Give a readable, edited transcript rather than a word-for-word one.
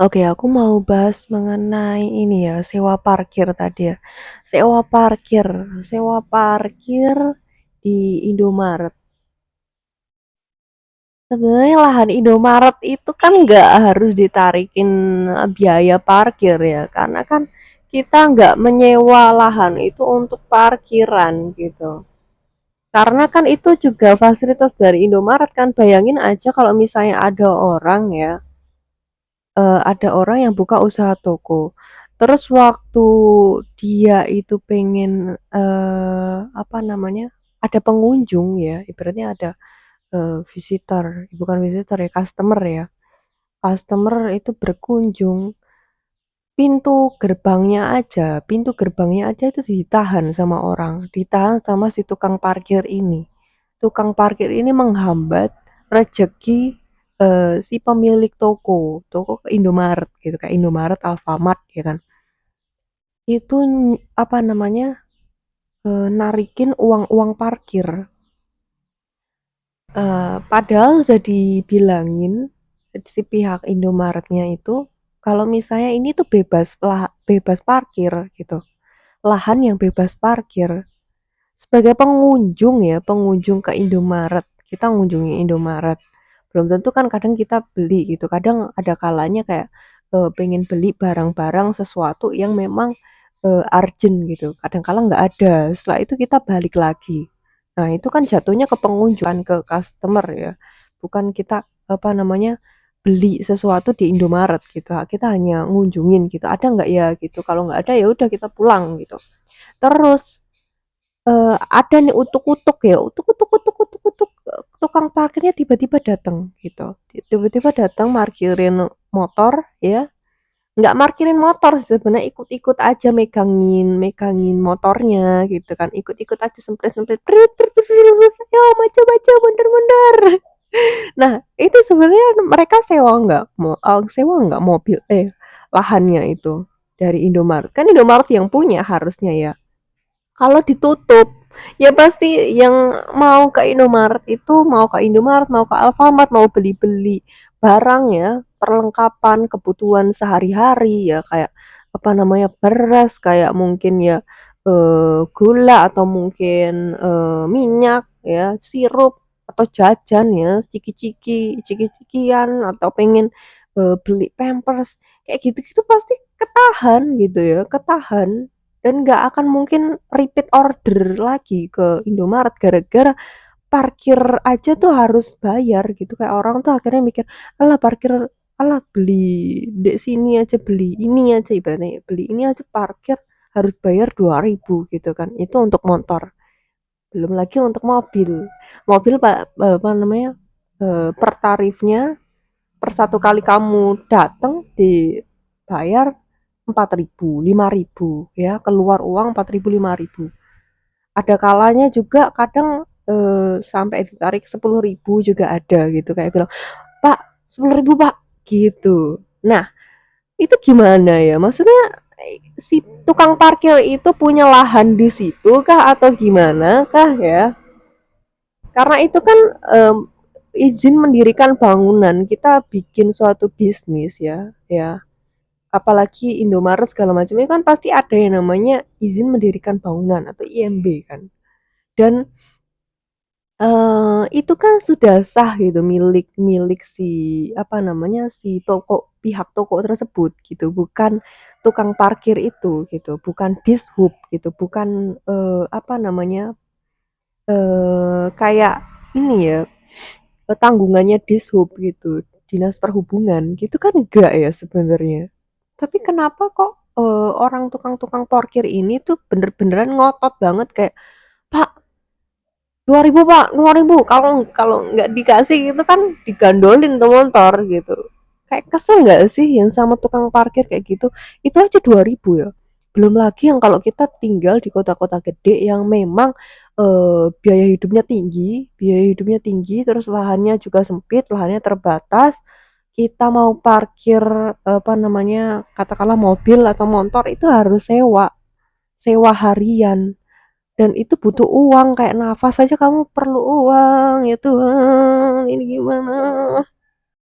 Oke, aku mau bahas mengenai ini ya, sewa parkir tadi ya. Sewa parkir di Indomaret. Sebenarnya lahan Indomaret itu kan nggak harus ditarikin biaya parkir ya, karena kan kita nggak menyewa lahan itu untuk parkiran gitu. Karena kan itu juga fasilitas dari Indomaret kan. Bayangin aja kalau misalnya ada orang yang buka usaha toko. Terus waktu dia itu pengen apa namanya? Ada pengunjung ya, ibaratnya ada visitor, bukan visitor ya, customer ya. Customer itu berkunjung, pintu gerbangnya aja itu ditahan sama orang, ditahan sama si tukang parkir ini. Tukang parkir ini menghambat rejeki si pemilik toko ke Indomaret gitu, kayak Indomaret, Alfamart ya kan. Itu apa namanya? Narikin uang-uang parkir. Padahal sudah dibilangin si pihak Indomaretnya itu kalau misalnya ini tuh bebas parkir gitu. Lahan yang bebas parkir. Sebagai pengunjung ya, pengunjung ke Indomaret, kita ngunjungi Indomaret. Belum tentu kan kadang kita beli gitu. Kadang ada kalanya kayak pengen beli barang-barang sesuatu yang memang urgent gitu. Kadang kala nggak ada. Setelah itu kita balik lagi. Nah, itu kan jatuhnya ke pengunjung, ke customer ya. Bukan kita apa namanya beli sesuatu di Indomaret gitu. Kita hanya ngunjungin gitu. Ada nggak ya gitu. Kalau nggak ada ya udah kita pulang gitu. Terus ada nih utuk-utuk ya, utuk-utuk, tukang parkirnya tiba-tiba datang gitu. Tiba-tiba datang markirin motor ya, nggak markirin motor sih sebenarnya, ikut-ikut aja megangin megangin motornya gitu kan, ikut-ikut aja semprit-semprit, "Ayo maju maju, mundur mundur." Nah, itu sebenarnya mereka sewa nggak mobil lahannya itu dari Indomaret? Kan Indomaret yang punya harusnya ya. Kalau ditutup, ya pasti yang mau ke Indomaret, mau ke Alfamart, mau beli-beli barang ya, perlengkapan kebutuhan sehari-hari ya, kayak apa namanya, beras, kayak mungkin ya gula atau mungkin minyak ya, sirup atau jajan ya, ciki-cikian atau pengen beli Pampers, kayak gitu-gitu pasti ketahan gitu ya, ketahan. Dan nggak akan mungkin repeat order lagi ke Indomaret gara-gara parkir aja tuh harus bayar gitu. Kayak orang tuh akhirnya mikir, alah parkir, alah beli di sini aja, beli ini aja, ibaratnya beli ini aja parkir harus bayar 2.000 gitu kan. Itu untuk motor. Belum lagi untuk mobil. Mobil Pak apa namanya? Per tarifnya per satu kali kamu datang dibayar 4.000, 5.000 ya, keluar uang 4.000, 5.000. Ada kalanya juga kadang sampai ditarik 10.000 juga ada gitu, kayak bilang, "Pak, 10.000 Pak." Gitu. Nah, itu gimana ya? Maksudnya si tukang parkir itu punya lahan di situ kah atau gimana kah ya? Karena itu kan izin mendirikan bangunan, kita bikin suatu bisnis ya, ya. Apalagi Indomaret segala macam itu kan pasti ada yang namanya izin mendirikan bangunan atau IMB kan. Dan itu kan sudah sah gitu, milik milik si apa namanya, si pihak toko tersebut gitu, bukan tukang parkir itu gitu, bukan dishub gitu, bukan apa namanya, kayak ini ya, tanggungannya dishub gitu, dinas perhubungan gitu kan enggak ya sebenarnya. Tapi kenapa kok orang tukang-tukang parkir ini tuh bener-beneran ngotot banget kayak, "Pak, 2.000 Pak, 2.000." Kalau kalau nggak dikasih gitu kan digandolin tuh motor gitu. Kayak kesel nggak sih yang sama tukang parkir kayak gitu? Itu aja 2.000 ya. Belum lagi yang kalau kita tinggal di kota-kota gede yang memang biaya hidupnya tinggi, terus lahannya juga sempit, lahannya terbatas. Kita mau parkir apa namanya, katakanlah mobil atau motor itu harus sewa, sewa harian. Dan itu butuh uang, kayak nafas aja kamu perlu uang, ya Tuhan, ini gimana?